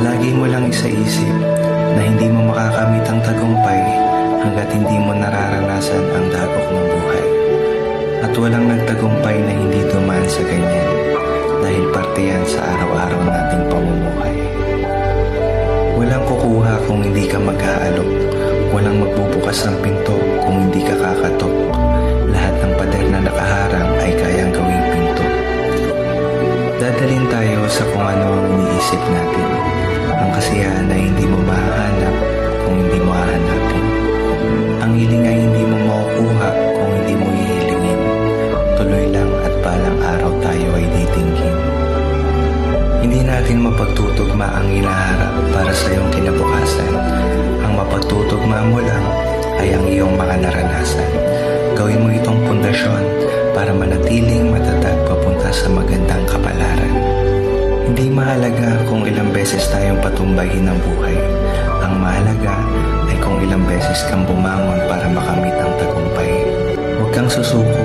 Lagi mo lang isaisip na hindi mo makakamit ang tagumpay hanggat hindi mo nararanasan ang dagok ng buhay. At walang nagtagumpay na hindi dumaan sa ganyan dahil parte yan sa araw-araw nating pamumuhay. Walang kukuha kung hindi ka mag-aalok. Walang magbubukas ng pinto kung hindi ka kakatok. Lahat ng pader na nakaharang ay kayang gawing pinto. Dadalhin tayo sa kung ano ang iniisip natin. Ang kasiyahan ay hindi mo mahahanap kung hindi mo hahanapin. Ang hiling ay hindi mo makukuha kung hindi mo hihilingin. Tuloy lang at balang araw tayo ay titingin. Hindi natin mapagtutugma ang hinaharap para sa iyong kinabukasan. Ang mapagtutugma mo lang ay ang iyong mga naranasan. Gawin mo itong pundasyon para manatiling matatag papunta sa magandang kapalaran. Hindi mahalaga kung ilang beses tayong patumbahin ng buhay. Ang mahalaga ay kung ilang beses kang bumangon para makamit ang tagumpay. Huwag kang susuko